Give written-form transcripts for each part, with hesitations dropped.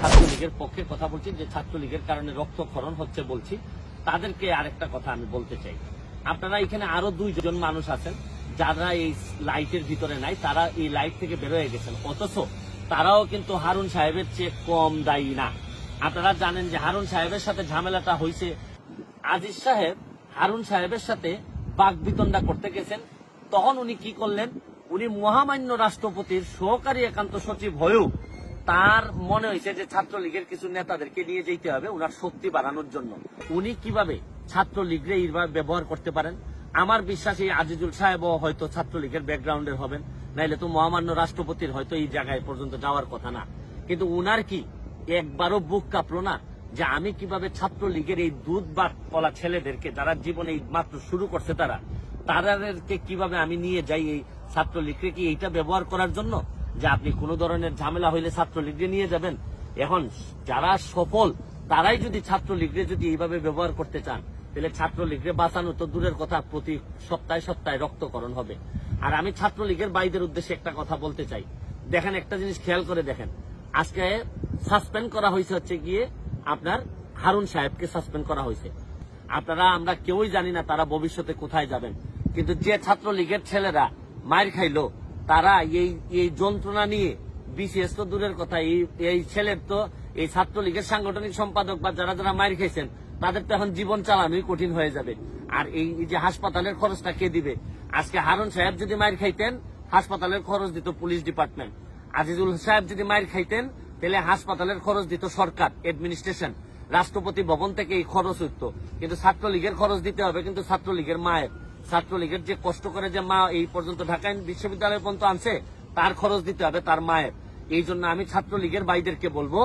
ছাত্রলীগের পক্ষে কথা বলছি, যে ছাত্রলীগের কারণে রক্তক্ষরণ হচ্ছে বলছি, তাদেরকে আরেকটা কথা আমি বলতে চাই। আপনারা এখানে আরো 2 জন মানুষ আছেন যারা এই লাইটের ভিতরে নাই, তারা এই লাইট থেকে বেরোয় গেছেন, অথচ তারাও কিন্তু হারুন সাহেবের চেয়ে কম দায়ী না। আপনারা জানেন যে হারুন সাহেবের সাথে ঝামেলাটা হয়েছে, আজিজ সাহেব হারুন সাহেবের সাথে বাকবিতণ্ডা করতে গেছেন, তখন উনি কি করলেন, উনি মহামান্য রাষ্ট্রপতির সহকারী একান্ত সচিব হয়েও তার মনে হয়েছে যে ছাত্রলীগের কিছু নেতাদেরকে নিয়ে যেতে হবে উনার শক্তি বাড়ানোর জন্য। উনি কিভাবে ছাত্রলীগরে এইভাবে ব্যবহার করতে পারেন, আমার বিশ্বাস এই আজিজুল সাহেবও হয়তো ছাত্রলীগের ব্যাকগ্রাউন্ডের হবেন, নাইলে তো মহামান্য রাষ্ট্রপতির হয়তো এই জায়গায় পর্যন্ত যাওয়ার কথা না। কিন্তু উনার কি একবারও বুক কাঁপলো না যে আমি কিভাবে ছাত্রলীগের এই দুধ বাট পলা ছেলেদেরকে, যারা জীবনে মাত্র শুরু করছে, তাদেরকে কিভাবে আমি নিয়ে যাই এই ছাত্রলীগকে কি এইটা ব্যবহার করার জন্য, যে আপনি কোন ধরনের ঝামেলা হইলে ছাত্রলীগকে নিয়ে যাবেন। এখন যারা সফল তারাই যদি ছাত্রলীগকে যদি এইভাবে ব্যবহার করতে চান, তাহলে ছাত্রলীগকে বাঁচানো তো দূরের কথা, প্রতি সপ্তাহে সপ্তাহে রক্তকরণ হবে। আর আমি ছাত্রলীগের ভাইদের উদ্দেশ্যে একটা কথা বলতে চাই, দেখেন একটা জিনিস খেয়াল করে দেখেন, আজকে সাসপেন্ড করা হয়েছে হচ্ছে গিয়ে আপনার হারুন সাহেবকে সাসপেন্ড করা হয়েছে। আপনারা আমরা কেউই জানি না তারা ভবিষ্যতে কোথায় যাবেন, কিন্তু যে ছাত্রলীগের ছেলেরা মার খাইলো, তারা এই যন্ত্রণা নিয়ে বিসিএস তো দূরের কথা, এই ছেলের তো এই ছাত্রলীগের সাংগঠনিক সম্পাদক বা যারা যারা মার খাইছেন তাদের তো এখন জীবন চালানোই কঠিন হয়ে যাবে। আর এই যে হাসপাতালের খরচটা কে দিবে? আজকে হারুন সাহেব যদি মার খাইতেন, হাসপাতালের খরচ দিত পুলিশ ডিপার্টমেন্ট। আজিজুল সাহেব যদি মার খাইতেন, তাহলে হাসপাতালের খরচ দিত সরকার, অ্যাডমিনিস্ট্রেশন, রাষ্ট্রপতি ভবন থেকে এই খরচ হইতো। কিন্তু ছাত্রলীগের খরচ দিতে হবে কিন্তু ছাত্রলীগের মায়ের, ছাত্রলীগের যে কষ্ট করে যে মা এই পর্যন্ত ঢাকা বিশ্ববিদ্যালয় পর্যন্ত আনছে, তার খরচ দিতে হবে তার মায়ের। এই জন্য আমি ছাত্রলীগের ভাইদেরকে বলবো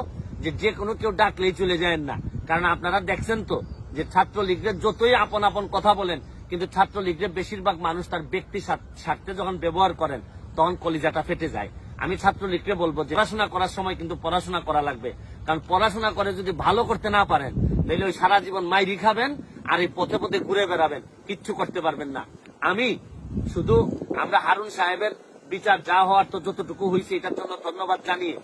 যে কোনো কেউ ডাকলেই চলে যায় না, কারণ আপনারা দেখছেন তো যে ছাত্রলীগের যতই আপন আপন কথা বলেন, কিন্তু ছাত্রলীগের বেশিরভাগ মানুষ তার ব্যক্তি স্বার্থে যখন ব্যবহার করেন তখন কলিজাটা ফেটে যায়। আমি ছাত্রলীগকে বলবো যে পড়াশোনা করার সময় কিন্তু পড়াশোনা করা লাগবে, কারণ পড়াশোনা করে যদি ভালো করতে না পারেন, তাহলে ওই সারা জীবন মাইরি খাবেন আর এই পথে পথে ঘুরে বেড়াবেন, কিচ্ছু করতে পারবেন না। আমি শুধু আমরা হারুন সাহেবের বিচার যা হওয়ার তো যতটুকু হয়েছে এটার জন্য ধন্যবাদ জানিয়ে,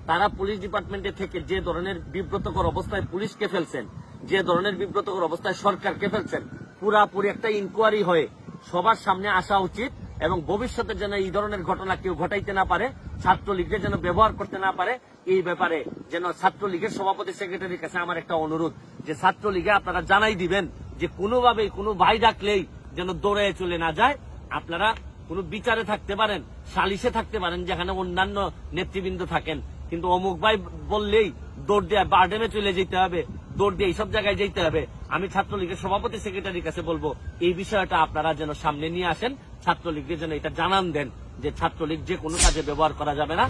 তারা পুলিশ ডিপার্টমেন্টে থেকে যে ধরনের বিব্রতকর অবস্থায় পুলিশকে ফেলছেন, যে ধরনের বিব্রতকর অবস্থায় সরকারকে ফেলছেন, পুরাপুরি একটা ইনকোয়ারি হয়ে সবার সামনে আসা উচিত এবং ভবিষ্যতে যেন এই ধরনের ঘটনা কেউ ঘটাইতে না পারে, ছাত্রলীগকে যেন ব্যবহার করতে না পারে। এই ব্যাপারে যেন ছাত্রলীগের সভাপতি সেক্রেটারির কাছে আমার একটা অনুরোধ, যে ছাত্রলীগে আপনারা জানাই দিবেন যে কোনোভাবেই কোনো ভাই ডাকলেই যেন দৌড়ে চলে না যায়। আপনারা কোনো বিচারে থাকতে পারেন, সালিশে থাকতে পারেন, যেখানে অন্যান্য নেতৃবৃন্দ থাকেন, কিন্তু অমুক ভাই বললেই দৌড় দিয়ে বারডেমে চলে যেতে হবে, দৌড় দিয়ে এইসব জায়গায় যেতে হবে। আমি ছাত্রলীগের সভাপতি সেক্রেটারির কাছে বলবো এই বিষয়টা আপনারা যেন সামনে নিয়ে আসেন, ছাত্রলীগকে যেন এটা জানান দেন যে ছাত্রলীগ যে কোনো কাজে ব্যবহার করা যাবে না।